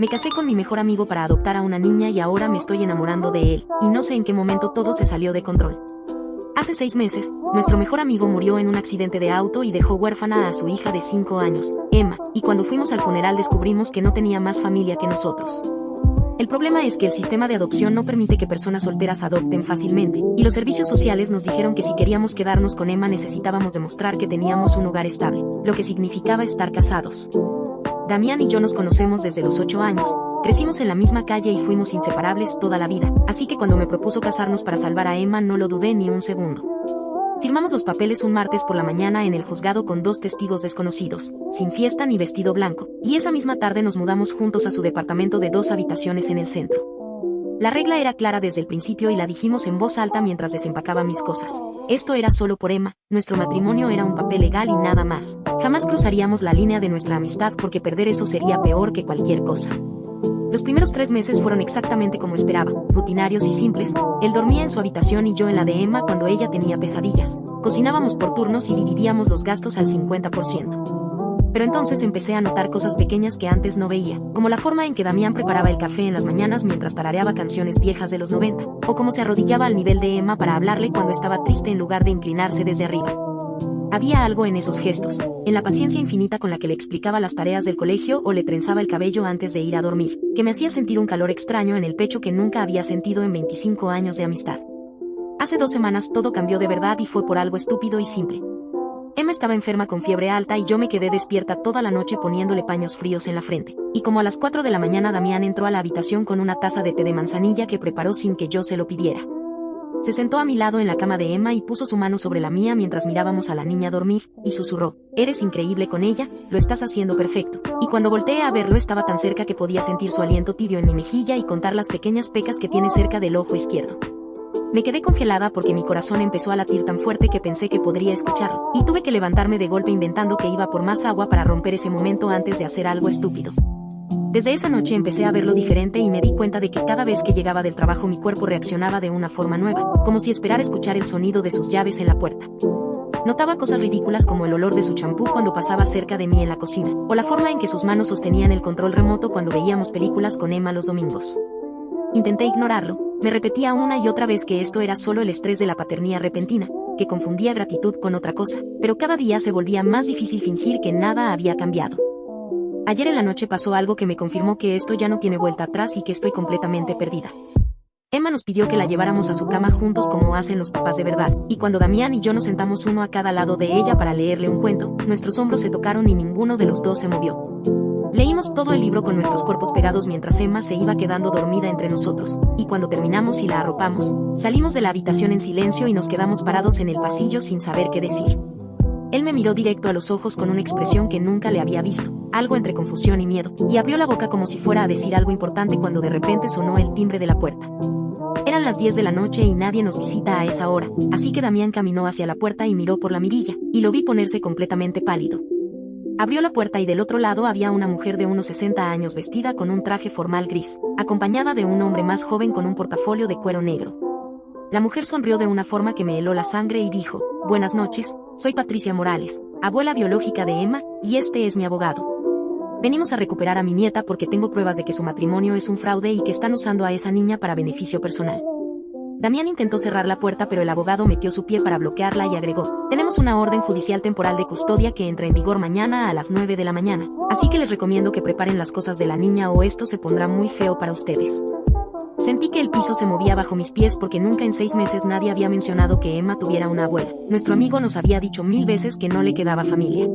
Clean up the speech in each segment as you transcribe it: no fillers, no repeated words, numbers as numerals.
Me casé con mi mejor amigo para adoptar a una niña y ahora me estoy enamorando de él, y no sé en qué momento todo se salió de control. Hace 6 meses, nuestro mejor amigo murió en un accidente de auto y dejó huérfana a su hija de 5 años, Emma, y cuando fuimos al funeral descubrimos que no tenía más familia que nosotros. El problema es que el sistema de adopción no permite que personas solteras adopten fácilmente, y los servicios sociales nos dijeron que si queríamos quedarnos con Emma necesitábamos demostrar que teníamos un hogar estable, lo que significaba estar casados. Damián y yo nos conocemos desde los 8 años, crecimos en la misma calle y fuimos inseparables toda la vida, así que cuando me propuso casarnos para salvar a Emma no lo dudé ni un segundo. Firmamos los papeles un martes por la mañana en el juzgado con 2 testigos desconocidos, sin fiesta ni vestido blanco, y esa misma tarde nos mudamos juntos a su departamento de 2 habitaciones en el centro. La regla era clara desde el principio y la dijimos en voz alta mientras desempacaba mis cosas. Esto era solo por Emma, nuestro matrimonio era un papel legal y nada más. Jamás cruzaríamos la línea de nuestra amistad porque perder eso sería peor que cualquier cosa. Los primeros 3 meses fueron exactamente como esperaba, rutinarios y simples. Él dormía en su habitación y yo en la de Emma cuando ella tenía pesadillas. Cocinábamos por turnos y dividíamos los gastos al 50%. Pero entonces empecé a notar cosas pequeñas que antes no veía, como la forma en que Damián preparaba el café en las mañanas mientras tarareaba canciones viejas de los 90, o cómo se arrodillaba al nivel de Emma para hablarle cuando estaba triste en lugar de inclinarse desde arriba. Había algo en esos gestos, en la paciencia infinita con la que le explicaba las tareas del colegio o le trenzaba el cabello antes de ir a dormir, que me hacía sentir un calor extraño en el pecho que nunca había sentido en 25 años de amistad. Hace 2 semanas todo cambió de verdad y fue por algo estúpido y simple. Emma estaba enferma con fiebre alta y yo me quedé despierta toda la noche poniéndole paños fríos en la frente, y como a las 4 de la mañana Damián entró a la habitación con una taza de té de manzanilla que preparó sin que yo se lo pidiera. Se sentó a mi lado en la cama de Emma y puso su mano sobre la mía mientras mirábamos a la niña dormir, y susurró: «Eres increíble con ella, lo estás haciendo perfecto». Y cuando volteé a verlo estaba tan cerca que podía sentir su aliento tibio en mi mejilla y contar las pequeñas pecas que tiene cerca del ojo izquierdo. Me quedé congelada porque mi corazón empezó a latir tan fuerte que pensé que podría escucharlo, y tuve que levantarme de golpe inventando que iba por más agua para romper ese momento antes de hacer algo estúpido. Desde esa noche empecé a verlo diferente y me di cuenta de que cada vez que llegaba del trabajo mi cuerpo reaccionaba de una forma nueva, como si esperara escuchar el sonido de sus llaves en la puerta. Notaba cosas ridículas como el olor de su champú cuando pasaba cerca de mí en la cocina, o la forma en que sus manos sostenían el control remoto cuando veíamos películas con Emma los domingos. Intenté ignorarlo, me repetía una y otra vez que esto era solo el estrés de la paternidad repentina, que confundía gratitud con otra cosa, pero cada día se volvía más difícil fingir que nada había cambiado. Ayer en la noche pasó algo que me confirmó que esto ya no tiene vuelta atrás y que estoy completamente perdida. Emma nos pidió que la lleváramos a su cama juntos como hacen los papás de verdad, y cuando Damián y yo nos sentamos uno a cada lado de ella para leerle un cuento, nuestros hombros se tocaron y ninguno de los dos se movió. Leímos todo el libro con nuestros cuerpos pegados mientras Emma se iba quedando dormida entre nosotros, y cuando terminamos y la arropamos, salimos de la habitación en silencio y nos quedamos parados en el pasillo sin saber qué decir. Él me miró directo a los ojos con una expresión que nunca le había visto, algo entre confusión y miedo, y abrió la boca como si fuera a decir algo importante cuando de repente sonó el timbre de la puerta. Eran las 10 de la noche y nadie nos visita a esa hora, así que Damián caminó hacia la puerta y miró por la mirilla, y lo vi ponerse completamente pálido. Abrió la puerta y del otro lado había una mujer de unos 60 años vestida con un traje formal gris, acompañada de un hombre más joven con un portafolio de cuero negro. La mujer sonrió de una forma que me heló la sangre y dijo: «Buenas noches, soy Patricia Morales, abuela biológica de Emma, y este es mi abogado. Venimos a recuperar a mi nieta porque tengo pruebas de que su matrimonio es un fraude y que están usando a esa niña para beneficio personal». Damián intentó cerrar la puerta pero el abogado metió su pie para bloquearla y agregó: «Tenemos una orden judicial temporal de custodia que entra en vigor mañana a las 9 de la mañana, así que les recomiendo que preparen las cosas de la niña o esto se pondrá muy feo para ustedes». Sentí que el piso se movía bajo mis pies porque nunca en 6 meses nadie había mencionado que Emma tuviera una abuela. Nuestro amigo nos había dicho 1000 veces que no le quedaba familia.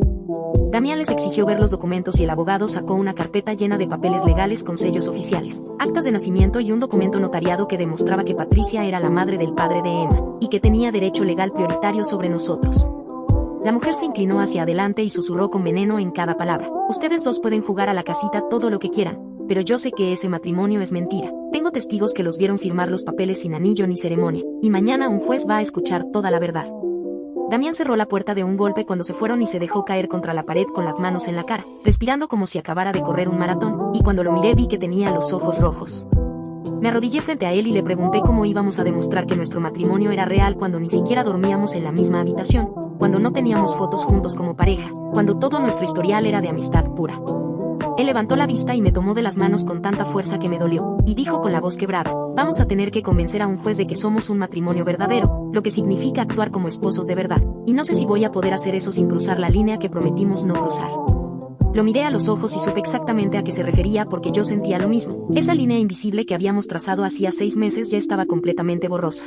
Damián les exigió ver los documentos y el abogado sacó una carpeta llena de papeles legales con sellos oficiales, actas de nacimiento y un documento notariado que demostraba que Patricia era la madre del padre de Emma, y que tenía derecho legal prioritario sobre nosotros. La mujer se inclinó hacia adelante y susurró con veneno en cada palabra: «Ustedes dos pueden jugar a la casita todo lo que quieran, pero yo sé que ese matrimonio es mentira. Tengo testigos que los vieron firmar los papeles sin anillo ni ceremonia, y mañana un juez va a escuchar toda la verdad». Damián cerró la puerta de un golpe cuando se fueron y se dejó caer contra la pared con las manos en la cara, respirando como si acabara de correr un maratón, y cuando lo miré vi que tenía los ojos rojos. Me arrodillé frente a él y le pregunté cómo íbamos a demostrar que nuestro matrimonio era real cuando ni siquiera dormíamos en la misma habitación, cuando no teníamos fotos juntos como pareja, cuando todo nuestro historial era de amistad pura. Él levantó la vista y me tomó de las manos con tanta fuerza que me dolió, y dijo con la voz quebrada: vamos a tener que convencer a un juez de que somos un matrimonio verdadero, lo que significa actuar como esposos de verdad, y no sé si voy a poder hacer eso sin cruzar la línea que prometimos no cruzar. Lo miré a los ojos y supe exactamente a qué se refería porque yo sentía lo mismo. Esa línea invisible que habíamos trazado hacía 6 meses ya estaba completamente borrosa.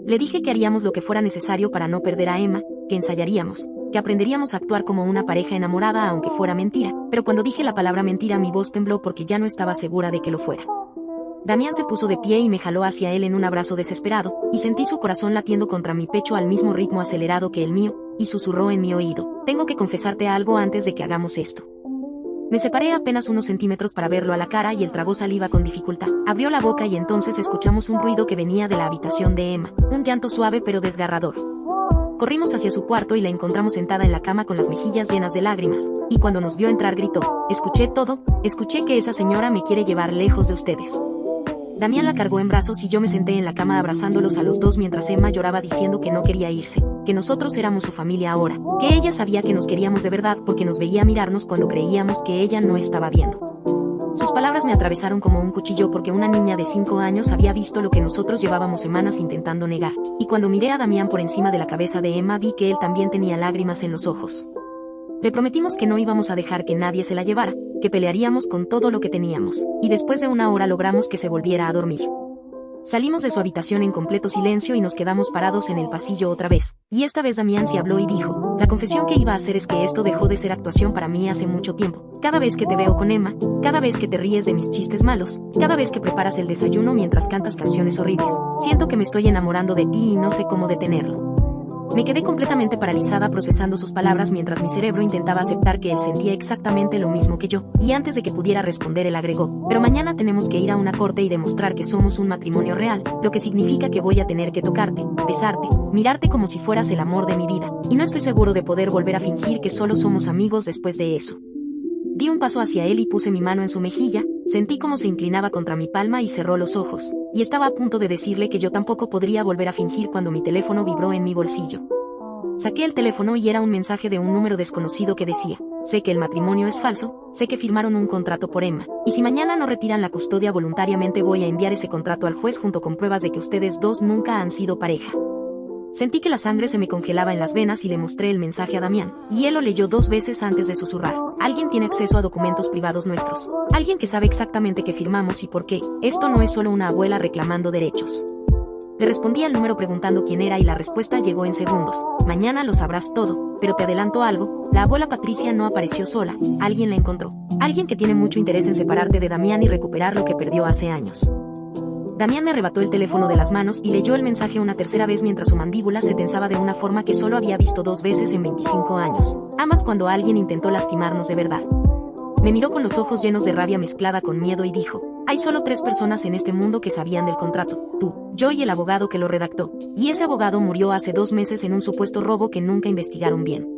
Le dije que haríamos lo que fuera necesario para no perder a Emma, que ensayaríamos, que aprenderíamos a actuar como una pareja enamorada aunque fuera mentira, pero cuando dije la palabra mentira mi voz tembló porque ya no estaba segura de que lo fuera. Damián se puso de pie y me jaló hacia él en un abrazo desesperado, y sentí su corazón latiendo contra mi pecho al mismo ritmo acelerado que el mío, y susurró en mi oído: tengo que confesarte algo antes de que hagamos esto. Me separé apenas unos centímetros para verlo a la cara y él tragó saliva con dificultad. Abrió la boca y entonces escuchamos un ruido que venía de la habitación de Emma, un llanto suave pero desgarrador. Corrimos hacia su cuarto y la encontramos sentada en la cama con las mejillas llenas de lágrimas, y cuando nos vio entrar gritó: escuché todo, escuché que esa señora me quiere llevar lejos de ustedes. Damián la cargó en brazos y yo me senté en la cama abrazándolos a los dos mientras Emma lloraba diciendo que no quería irse, que nosotros éramos su familia ahora, que ella sabía que nos queríamos de verdad porque nos veía mirarnos cuando creíamos que ella no estaba viendo. Sus palabras me atravesaron como un cuchillo porque una niña de 5 años había visto lo que nosotros llevábamos semanas intentando negar, y cuando miré a Damián por encima de la cabeza de Emma vi que él también tenía lágrimas en los ojos. Le prometimos que no íbamos a dejar que nadie se la llevara, que pelearíamos con todo lo que teníamos, y después de 1 hora logramos que se volviera a dormir. Salimos de su habitación en completo silencio y nos quedamos parados en el pasillo otra vez, y esta vez Damián se habló y dijo: la confesión que iba a hacer es que esto dejó de ser actuación para mí hace mucho tiempo. Cada vez que te veo con Emma, cada vez que te ríes de mis chistes malos, cada vez que preparas el desayuno mientras cantas canciones horribles, siento que me estoy enamorando de ti y no sé cómo detenerlo. Me quedé completamente paralizada procesando sus palabras mientras mi cerebro intentaba aceptar que él sentía exactamente lo mismo que yo, y antes de que pudiera responder él agregó: pero mañana tenemos que ir a una corte y demostrar que somos un matrimonio real, lo que significa que voy a tener que tocarte, besarte, mirarte como si fueras el amor de mi vida, y no estoy seguro de poder volver a fingir que solo somos amigos después de eso. Di un paso hacia él y puse mi mano en su mejilla, sentí cómo se inclinaba contra mi palma y cerró los ojos, y estaba a punto de decirle que yo tampoco podría volver a fingir cuando mi teléfono vibró en mi bolsillo. Saqué el teléfono y era un mensaje de un número desconocido que decía: sé que el matrimonio es falso, sé que firmaron un contrato por Emma, y si mañana no retiran la custodia voluntariamente voy a enviar ese contrato al juez junto con pruebas de que ustedes dos nunca han sido pareja. Sentí que la sangre se me congelaba en las venas y le mostré el mensaje a Damián, y él lo leyó 2 veces antes de susurrar: alguien tiene acceso a documentos privados nuestros, alguien que sabe exactamente qué firmamos y por qué, esto no es solo una abuela reclamando derechos. Le respondí al número preguntando quién era y la respuesta llegó en segundos: mañana lo sabrás todo, pero te adelanto algo, la abuela Patricia no apareció sola, alguien la encontró, alguien que tiene mucho interés en separarte de Damián y recuperar lo que perdió hace años. Damián me arrebató el teléfono de las manos y leyó el mensaje una tercera vez mientras su mandíbula se tensaba de una forma que solo había visto 2 veces en 25 años, ambas cuando alguien intentó lastimarnos de verdad. Me miró con los ojos llenos de rabia mezclada con miedo y dijo: hay solo 3 personas en este mundo que sabían del contrato, tú, yo y el abogado que lo redactó, y ese abogado murió hace 2 meses en un supuesto robo que nunca investigaron bien.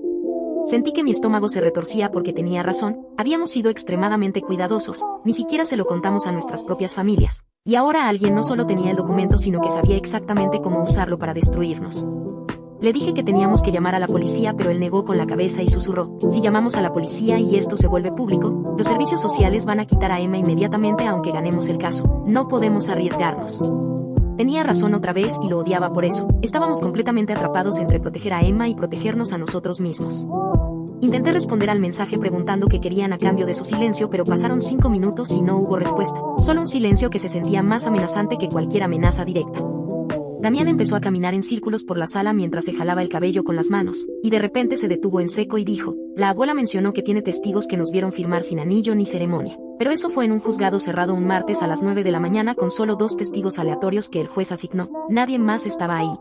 Sentí que mi estómago se retorcía porque tenía razón, habíamos sido extremadamente cuidadosos, ni siquiera se lo contamos a nuestras propias familias, y ahora alguien no solo tenía el documento sino que sabía exactamente cómo usarlo para destruirnos. Le dije que teníamos que llamar a la policía, pero él negó con la cabeza y susurró: si llamamos a la policía y esto se vuelve público, los servicios sociales van a quitar a Emma inmediatamente aunque ganemos el caso, no podemos arriesgarnos. Tenía razón otra vez y lo odiaba por eso, estábamos completamente atrapados entre proteger a Emma y protegernos a nosotros mismos. Intenté responder al mensaje preguntando qué querían a cambio de su silencio, pero pasaron 5 minutos y no hubo respuesta, solo un silencio que se sentía más amenazante que cualquier amenaza directa. Damián empezó a caminar en círculos por la sala mientras se jalaba el cabello con las manos, y de repente se detuvo en seco y dijo: la abuela mencionó que tiene testigos que nos vieron firmar sin anillo ni ceremonia, pero eso fue en un juzgado cerrado un martes a las 9 de la mañana con solo 2 testigos aleatorios que el juez asignó, nadie más estaba ahí.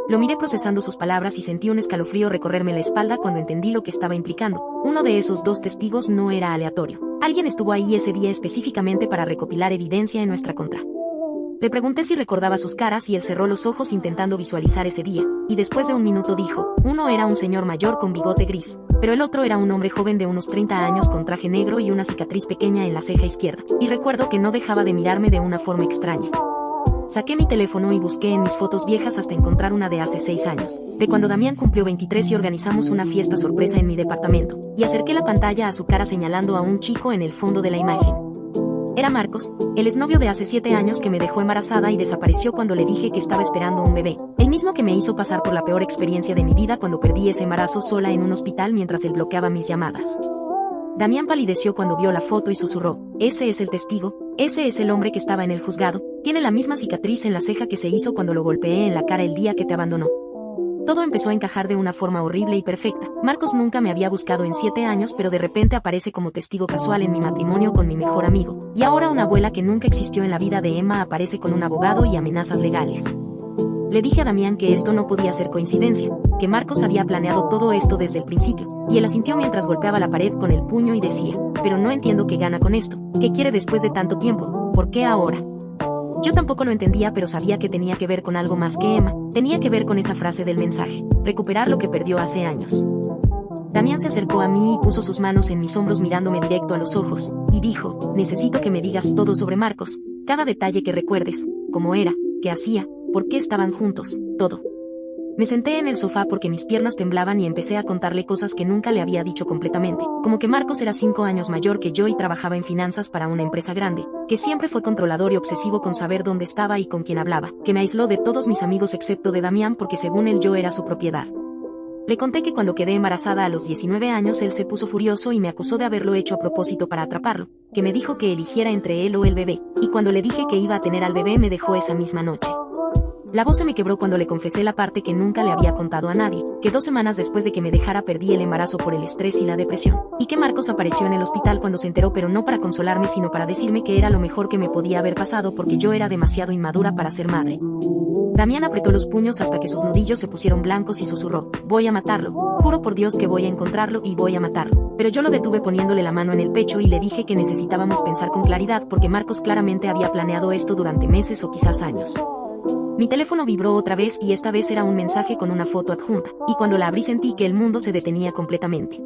Lo miré procesando sus palabras y sentí un escalofrío recorrerme la espalda cuando entendí lo que estaba implicando. Uno de esos 2 testigos no era aleatorio, alguien estuvo ahí ese día específicamente para recopilar evidencia en nuestra contra. Le pregunté si recordaba sus caras y él cerró los ojos intentando visualizar ese día, y después de un minuto dijo: uno era un señor mayor con bigote gris, pero el otro era un hombre joven de unos 30 años con traje negro y una cicatriz pequeña en la ceja izquierda, y recuerdo que no dejaba de mirarme de una forma extraña. Saqué mi teléfono y busqué en mis fotos viejas hasta encontrar una de hace 6 años, de cuando Damián cumplió 23 y organizamos una fiesta sorpresa en mi departamento, y acerqué la pantalla a su cara señalando a un chico en el fondo de la imagen. Era Marcos, el exnovio de hace 7 años que me dejó embarazada y desapareció cuando le dije que estaba esperando un bebé, el mismo que me hizo pasar por la peor experiencia de mi vida cuando perdí ese embarazo sola en un hospital mientras él bloqueaba mis llamadas. Damián palideció cuando vio la foto y susurró: ese es el testigo, ese es el hombre que estaba en el juzgado, tiene la misma cicatriz en la ceja que se hizo cuando lo golpeé en la cara el día que te abandonó. Todo empezó a encajar de una forma horrible y perfecta. Marcos nunca me había buscado en 7 años, pero de repente aparece como testigo casual en mi matrimonio con mi mejor amigo. Y ahora una abuela que nunca existió en la vida de Emma aparece con un abogado y amenazas legales. Le dije a Damián que esto no podía ser coincidencia, que Marcos había planeado todo esto desde el principio, y él asintió mientras golpeaba la pared con el puño y decía: pero no entiendo qué gana con esto, qué quiere después de tanto tiempo, ¿por qué ahora? Yo tampoco lo entendía, pero sabía que tenía que ver con algo más que Emma, tenía que ver con esa frase del mensaje: recuperar lo que perdió hace años. Damián se acercó a mí y puso sus manos en mis hombros mirándome directo a los ojos, y dijo: necesito que me digas todo sobre Marcos, cada detalle que recuerdes, cómo era, qué hacía, por qué estaban juntos, todo. Me senté en el sofá porque mis piernas temblaban y empecé a contarle cosas que nunca le había dicho completamente, como que Marcos era 5 años mayor que yo y trabajaba en finanzas para una empresa grande, que siempre fue controlador y obsesivo con saber dónde estaba y con quién hablaba, que me aisló de todos mis amigos excepto de Damián porque según él yo era su propiedad. Le conté que cuando quedé embarazada a los 19 años él se puso furioso y me acusó de haberlo hecho a propósito para atraparlo, que me dijo que eligiera entre él o el bebé, y cuando le dije que iba a tener al bebé me dejó esa misma noche. La voz se me quebró cuando le confesé la parte que nunca le había contado a nadie, que 2 semanas después de que me dejara perdí el embarazo por el estrés y la depresión, y que Marcos apareció en el hospital cuando se enteró, pero no para consolarme sino para decirme que era lo mejor que me podía haber pasado porque yo era demasiado inmadura para ser madre. Damián apretó los puños hasta que sus nudillos se pusieron blancos y susurró: voy a matarlo, juro por Dios que voy a encontrarlo y voy a matarlo. Pero yo lo detuve poniéndole la mano en el pecho y le dije que necesitábamos pensar con claridad porque Marcos claramente había planeado esto durante meses o quizás años. Mi teléfono vibró otra vez y esta vez era un mensaje con una foto adjunta, y cuando la abrí sentí que el mundo se detenía completamente.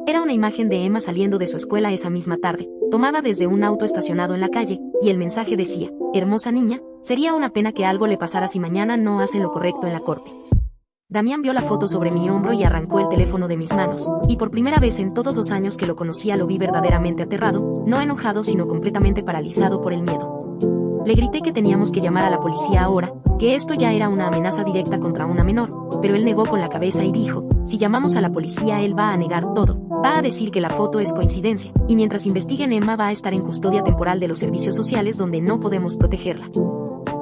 Era una imagen de Emma saliendo de su escuela esa misma tarde, tomada desde un auto estacionado en la calle, y el mensaje decía: hermosa niña, sería una pena que algo le pasara si mañana no hacen lo correcto en la corte. Damián vio la foto sobre mi hombro y arrancó el teléfono de mis manos, y por primera vez en todos los años que lo conocía lo vi verdaderamente aterrado, no enojado sino completamente paralizado por el miedo. Le grité que teníamos que llamar a la policía ahora, que esto ya era una amenaza directa contra una menor, pero él negó con la cabeza y dijo: si llamamos a la policía él va a negar todo, va a decir que la foto es coincidencia, y mientras investiguen Emma va a estar en custodia temporal de los servicios sociales donde no podemos protegerla.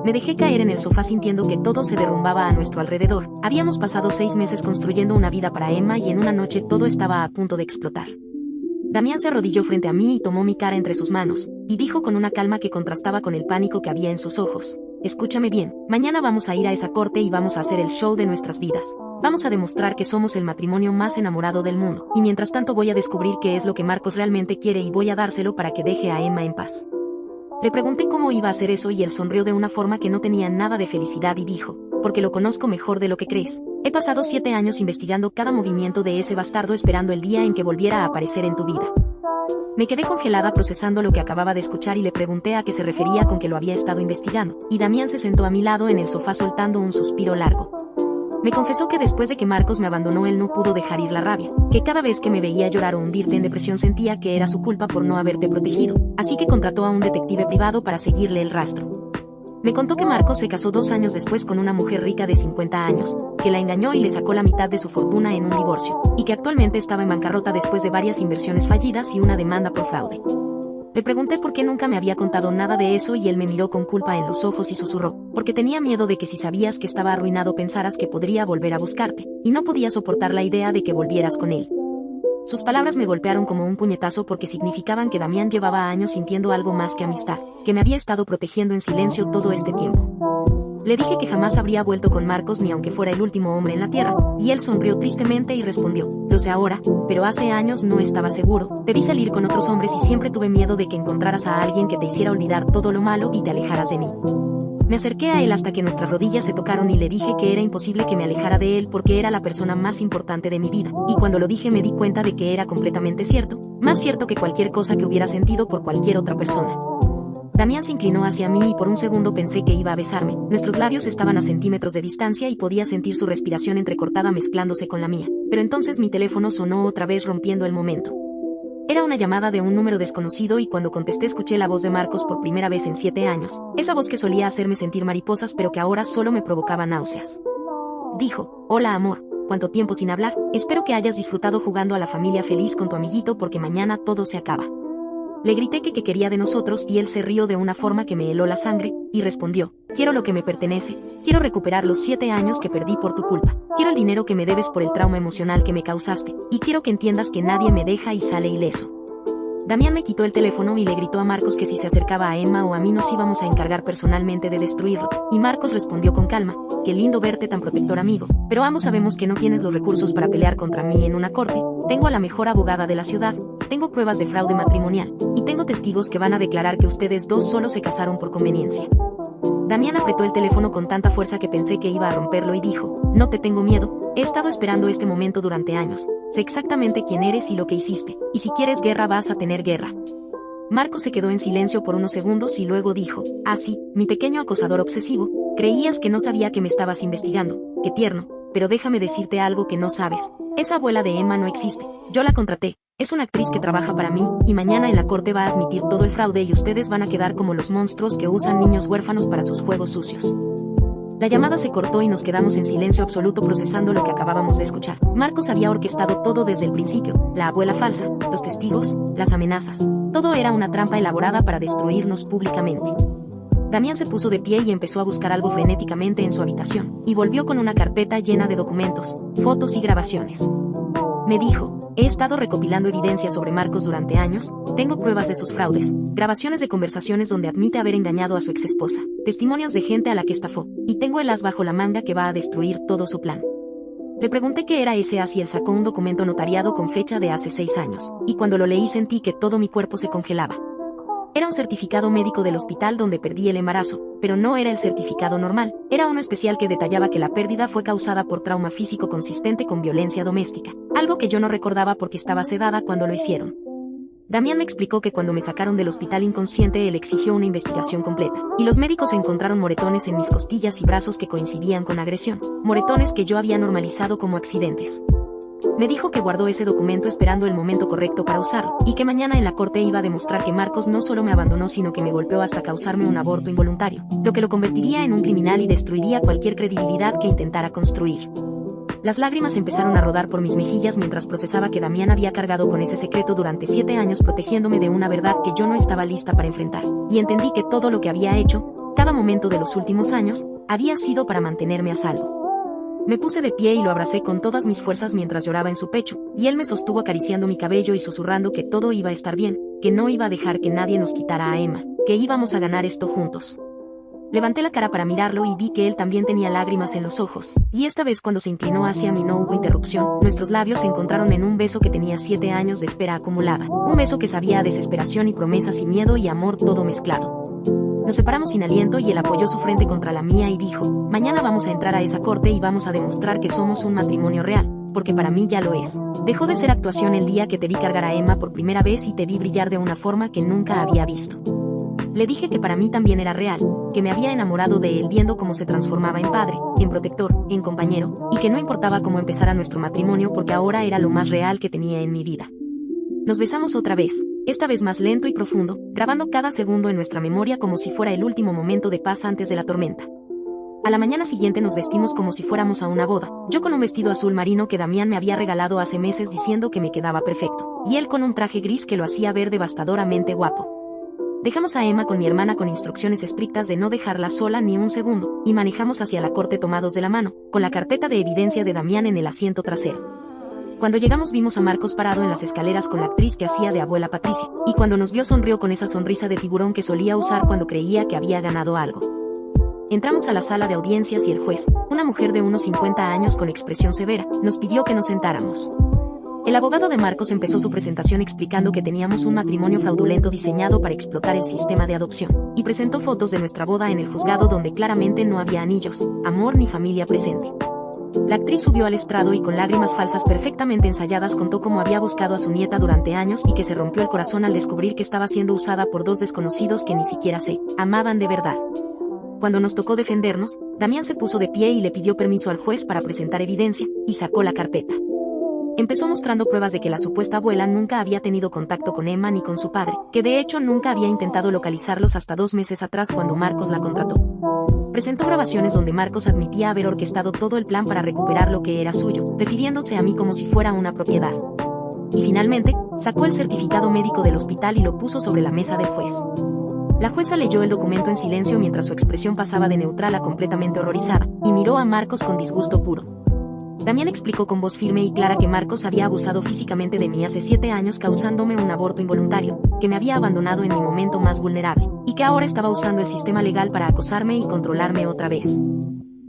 Me dejé caer en el sofá sintiendo que todo se derrumbaba a nuestro alrededor. Habíamos pasado 6 meses construyendo una vida para Emma y en una noche todo estaba a punto de explotar. Damián se arrodilló frente a mí y tomó mi cara entre sus manos, y dijo con una calma que contrastaba con el pánico que había en sus ojos: escúchame bien, mañana vamos a ir a esa corte y vamos a hacer el show de nuestras vidas. Vamos a demostrar que somos el matrimonio más enamorado del mundo, y mientras tanto voy a descubrir qué es lo que Marcos realmente quiere y voy a dárselo para que deje a Emma en paz. Le pregunté cómo iba a hacer eso y él sonrió de una forma que no tenía nada de felicidad y dijo: porque lo conozco mejor de lo que crees. He pasado 7 años investigando cada movimiento de ese bastardo esperando el día en que volviera a aparecer en tu vida. Me quedé congelada procesando lo que acababa de escuchar y le pregunté a qué se refería con que lo había estado investigando, y Damián se sentó a mi lado en el sofá soltando un suspiro largo. Me confesó que después de que Marcos me abandonó él no pudo dejar ir la rabia, que cada vez que me veía llorar o hundirte en depresión sentía que era su culpa por no haberte protegido, así que contrató a un detective privado para seguirle el rastro. Me contó que Marcos se casó 2 años después con una mujer rica de 50 años, que la engañó y le sacó la mitad de su fortuna en un divorcio, y que actualmente estaba en bancarrota después de varias inversiones fallidas y una demanda por fraude. Le pregunté por qué nunca me había contado nada de eso y él me miró con culpa en los ojos y susurró: porque tenía miedo de que si sabías que estaba arruinado pensaras que podría volver a buscarte, y no podía soportar la idea de que volvieras con él. Sus palabras me golpearon como un puñetazo porque significaban que Damián llevaba años sintiendo algo más que amistad, que me había estado protegiendo en silencio todo este tiempo. Le dije que jamás habría vuelto con Marcos ni aunque fuera el último hombre en la tierra, y él sonrió tristemente y respondió: lo sé ahora, pero hace años no estaba seguro, debí salir con otros hombres y siempre tuve miedo de que encontraras a alguien que te hiciera olvidar todo lo malo y te alejaras de mí. Me acerqué a él hasta que nuestras rodillas se tocaron y le dije que era imposible que me alejara de él porque era la persona más importante de mi vida, y cuando lo dije me di cuenta de que era completamente cierto, más cierto que cualquier cosa que hubiera sentido por cualquier otra persona. Damián se inclinó hacia mí y por un segundo pensé que iba a besarme. Nuestros labios estaban a centímetros de distancia y podía sentir su respiración entrecortada mezclándose con la mía. Pero entonces mi teléfono sonó otra vez rompiendo el momento. Era una llamada de un número desconocido y cuando contesté escuché la voz de Marcos por primera vez en 7 años. Esa voz que solía hacerme sentir mariposas pero que ahora solo me provocaba náuseas. Dijo: hola amor, ¿cuánto tiempo sin hablar? Espero que hayas disfrutado jugando a la familia feliz con tu amiguito porque mañana todo se acaba. Le grité que quería de nosotros y él se rió de una forma que me heló la sangre, y respondió: quiero lo que me pertenece, quiero recuperar los 7 años que perdí por tu culpa, quiero el dinero que me debes por el trauma emocional que me causaste, y quiero que entiendas que nadie me deja y sale ileso. Damián me quitó el teléfono y le gritó a Marcos que si se acercaba a Emma o a mí nos íbamos a encargar personalmente de destruirlo, y Marcos respondió con calma: qué lindo verte tan protector amigo, pero ambos sabemos que no tienes los recursos para pelear contra mí en una corte, tengo a la mejor abogada de la ciudad, tengo pruebas de fraude matrimonial, y tengo testigos que van a declarar que ustedes dos solo se casaron por conveniencia. Damián apretó el teléfono con tanta fuerza que pensé que iba a romperlo y dijo: no te tengo miedo, he estado esperando este momento durante años, sé exactamente quién eres y lo que hiciste, y si quieres guerra vas a tener guerra. Marcos se quedó en silencio por unos segundos y luego dijo: ah sí, mi pequeño acosador obsesivo, creías que no sabía que me estabas investigando, qué tierno, pero déjame decirte algo que no sabes, esa abuela de Emma no existe, yo la contraté. Es una actriz que trabaja para mí, y mañana en la corte va a admitir todo el fraude y ustedes van a quedar como los monstruos que usan niños huérfanos para sus juegos sucios. La llamada se cortó y nos quedamos en silencio absoluto procesando lo que acabábamos de escuchar. Marcos había orquestado todo desde el principio, la abuela falsa, los testigos, las amenazas. Todo era una trampa elaborada para destruirnos públicamente. Damián se puso de pie y empezó a buscar algo frenéticamente en su habitación, y volvió con una carpeta llena de documentos, fotos y grabaciones. Me dijo: he estado recopilando evidencia sobre Marcos durante años, tengo pruebas de sus fraudes, grabaciones de conversaciones donde admite haber engañado a su exesposa, testimonios de gente a la que estafó, y tengo el as bajo la manga que va a destruir todo su plan. Le pregunté qué era ese as y él sacó un documento notariado con fecha de hace 6 años, y cuando lo leí sentí que todo mi cuerpo se congelaba. Era un certificado médico del hospital donde perdí el embarazo, pero no era el certificado normal, era uno especial que detallaba que la pérdida fue causada por trauma físico consistente con violencia doméstica, algo que yo no recordaba porque estaba sedada cuando lo hicieron. Damián me explicó que cuando me sacaron del hospital inconsciente él exigió una investigación completa, y los médicos encontraron moretones en mis costillas y brazos que coincidían con agresión, moretones que yo había normalizado como accidentes. Me dijo que guardó ese documento esperando el momento correcto para usarlo, y que mañana en la corte iba a demostrar que Marcos no solo me abandonó sino que me golpeó hasta causarme un aborto involuntario, lo que lo convertiría en un criminal y destruiría cualquier credibilidad que intentara construir. Las lágrimas empezaron a rodar por mis mejillas mientras procesaba que Damián había cargado con ese secreto durante 7 años protegiéndome de una verdad que yo no estaba lista para enfrentar, y entendí que todo lo que había hecho, cada momento de los últimos años, había sido para mantenerme a salvo. Me puse de pie y lo abracé con todas mis fuerzas mientras lloraba en su pecho, y él me sostuvo acariciando mi cabello y susurrando que todo iba a estar bien, que no iba a dejar que nadie nos quitara a Emma, que íbamos a ganar esto juntos. Levanté la cara para mirarlo y vi que él también tenía lágrimas en los ojos, y esta vez cuando se inclinó hacia mí no hubo interrupción, nuestros labios se encontraron en un beso que tenía 7 años de espera acumulada, un beso que sabía a desesperación y promesas y miedo y amor todo mezclado. Nos separamos sin aliento y él apoyó su frente contra la mía y dijo: mañana vamos a entrar a esa corte y vamos a demostrar que somos un matrimonio real, porque para mí ya lo es. Dejó de ser actuación el día que te vi cargar a Emma por primera vez y te vi brillar de una forma que nunca había visto. Le dije que para mí también era real, que me había enamorado de él viendo cómo se transformaba en padre, en protector, en compañero, y que no importaba cómo empezara nuestro matrimonio porque ahora era lo más real que tenía en mi vida. Nos besamos otra vez, esta vez más lento y profundo, grabando cada segundo en nuestra memoria como si fuera el último momento de paz antes de la tormenta. A la mañana siguiente nos vestimos como si fuéramos a una boda, yo con un vestido azul marino que Damián me había regalado hace meses diciendo que me quedaba perfecto, y él con un traje gris que lo hacía ver devastadoramente guapo. Dejamos a Emma con mi hermana con instrucciones estrictas de no dejarla sola ni un segundo, y manejamos hacia la corte tomados de la mano, con la carpeta de evidencia de Damián en el asiento trasero. Cuando llegamos vimos a Marcos parado en las escaleras con la actriz que hacía de abuela Patricia, y cuando nos vio sonrió con esa sonrisa de tiburón que solía usar cuando creía que había ganado algo. Entramos a la sala de audiencias y el juez, una mujer de unos 50 años con expresión severa, nos pidió que nos sentáramos. El abogado de Marcos empezó su presentación explicando que teníamos un matrimonio fraudulento diseñado para explotar el sistema de adopción, y presentó fotos de nuestra boda en el juzgado donde claramente no había anillos, amor ni familia presente. La actriz subió al estrado y con lágrimas falsas perfectamente ensayadas contó cómo había buscado a su nieta durante años y que se rompió el corazón al descubrir que estaba siendo usada por dos desconocidos que ni siquiera se amaban de verdad. Cuando nos tocó defendernos, Damián se puso de pie y le pidió permiso al juez para presentar evidencia, y sacó la carpeta. Empezó mostrando pruebas de que la supuesta abuela nunca había tenido contacto con Emma ni con su padre, que de hecho nunca había intentado localizarlos hasta 2 meses atrás cuando Marcos la contrató. Presentó grabaciones donde Marcos admitía haber orquestado todo el plan para recuperar lo que era suyo, refiriéndose a mí como si fuera una propiedad. Y finalmente, sacó el certificado médico del hospital y lo puso sobre la mesa del juez. La jueza leyó el documento en silencio mientras su expresión pasaba de neutral a completamente horrorizada, y miró a Marcos con disgusto puro. Damián explicó con voz firme y clara que Marcos había abusado físicamente de mí hace 7 años causándome un aborto involuntario, que me había abandonado en mi momento más vulnerable, y que ahora estaba usando el sistema legal para acosarme y controlarme otra vez.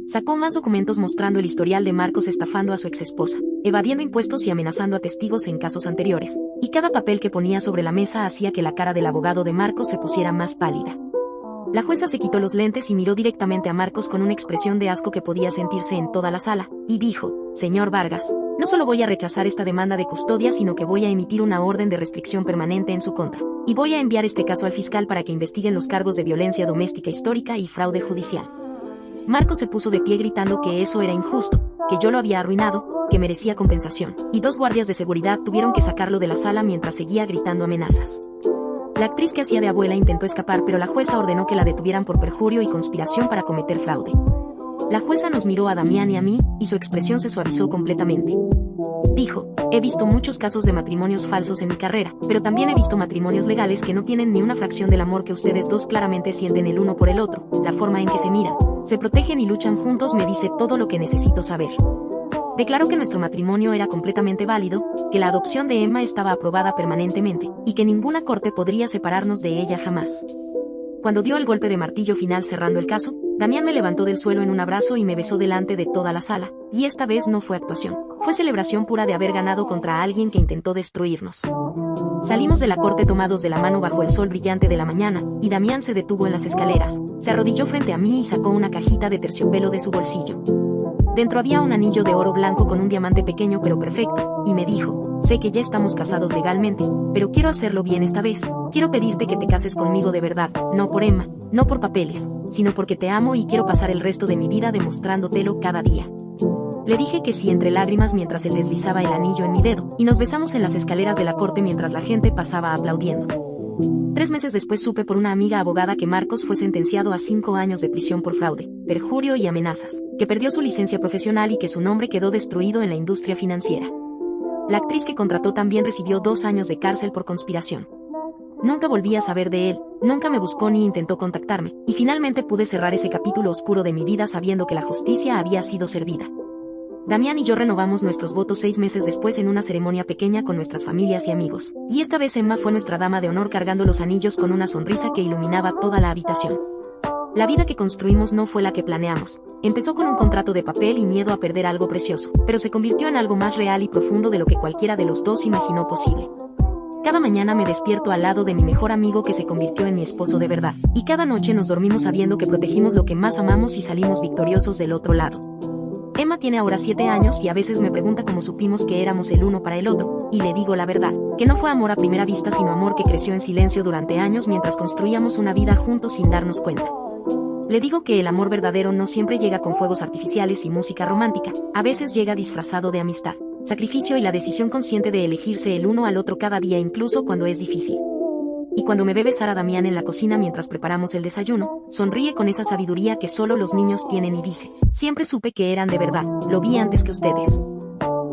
Sacó más documentos mostrando el historial de Marcos estafando a su exesposa, evadiendo impuestos y amenazando a testigos en casos anteriores, y cada papel que ponía sobre la mesa hacía que la cara del abogado de Marcos se pusiera más pálida. La jueza se quitó los lentes y miró directamente a Marcos con una expresión de asco que podía sentirse en toda la sala, y dijo: «Señor Vargas, no solo voy a rechazar esta demanda de custodia, sino que voy a emitir una orden de restricción permanente en su contra, y voy a enviar este caso al fiscal para que investiguen los cargos de violencia doméstica histórica y fraude judicial». Marcos se puso de pie gritando que eso era injusto, que yo lo había arruinado, que merecía compensación, y 2 guardias de seguridad tuvieron que sacarlo de la sala mientras seguía gritando amenazas. La actriz que hacía de abuela intentó escapar, pero la jueza ordenó que la detuvieran por perjurio y conspiración para cometer fraude. La jueza nos miró a Damián y a mí, y su expresión se suavizó completamente. Dijo: «He visto muchos casos de matrimonios falsos en mi carrera, pero también he visto matrimonios legales que no tienen ni una fracción del amor que ustedes dos claramente sienten el uno por el otro. La forma en que se miran, se protegen y luchan juntos me dice todo lo que necesito saber». Declaró que nuestro matrimonio era completamente válido, que la adopción de Emma estaba aprobada permanentemente, y que ninguna corte podría separarnos de ella jamás. Cuando dio el golpe de martillo final cerrando el caso, Damián me levantó del suelo en un abrazo y me besó delante de toda la sala, y esta vez no fue actuación, fue celebración pura de haber ganado contra alguien que intentó destruirnos. Salimos de la corte tomados de la mano bajo el sol brillante de la mañana, y Damián se detuvo en las escaleras, se arrodilló frente a mí y sacó una cajita de terciopelo de su bolsillo. Dentro había un anillo de oro blanco con un diamante pequeño pero perfecto, y me dijo: «Sé que ya estamos casados legalmente, pero quiero hacerlo bien esta vez. Quiero pedirte que te cases conmigo de verdad, no por Emma, no por papeles, sino porque te amo y quiero pasar el resto de mi vida demostrándotelo cada día». Le dije que sí entre lágrimas mientras él deslizaba el anillo en mi dedo, y nos besamos en las escaleras de la corte mientras la gente pasaba aplaudiendo. 3 meses después supe por una amiga abogada que Marcos fue sentenciado a 5 años de prisión por fraude, perjurio y amenazas, que perdió su licencia profesional y que su nombre quedó destruido en la industria financiera. La actriz que contrató también recibió 2 años de cárcel por conspiración. Nunca volví a saber de él, nunca me buscó ni intentó contactarme, y finalmente pude cerrar ese capítulo oscuro de mi vida sabiendo que la justicia había sido servida. Damián y yo renovamos nuestros votos 6 meses después en una ceremonia pequeña con nuestras familias y amigos, y esta vez Emma fue nuestra dama de honor cargando los anillos con una sonrisa que iluminaba toda la habitación. La vida que construimos no fue la que planeamos. Empezó con un contrato de papel y miedo a perder algo precioso, pero se convirtió en algo más real y profundo de lo que cualquiera de los dos imaginó posible. Cada mañana me despierto al lado de mi mejor amigo que se convirtió en mi esposo de verdad, y cada noche nos dormimos sabiendo que protegimos lo que más amamos y salimos victoriosos del otro lado. Emma tiene ahora 7 años y a veces me pregunta cómo supimos que éramos el uno para el otro, y le digo la verdad, que no fue amor a primera vista sino amor que creció en silencio durante años mientras construíamos una vida juntos sin darnos cuenta. Le digo que el amor verdadero no siempre llega con fuegos artificiales y música romántica, a veces llega disfrazado de amistad, sacrificio y la decisión consciente de elegirse el uno al otro cada día incluso cuando es difícil. Y cuando me ve besar a Damián en la cocina mientras preparamos el desayuno, sonríe con esa sabiduría que solo los niños tienen y dice: «Siempre supe que eran de verdad, lo vi antes que ustedes».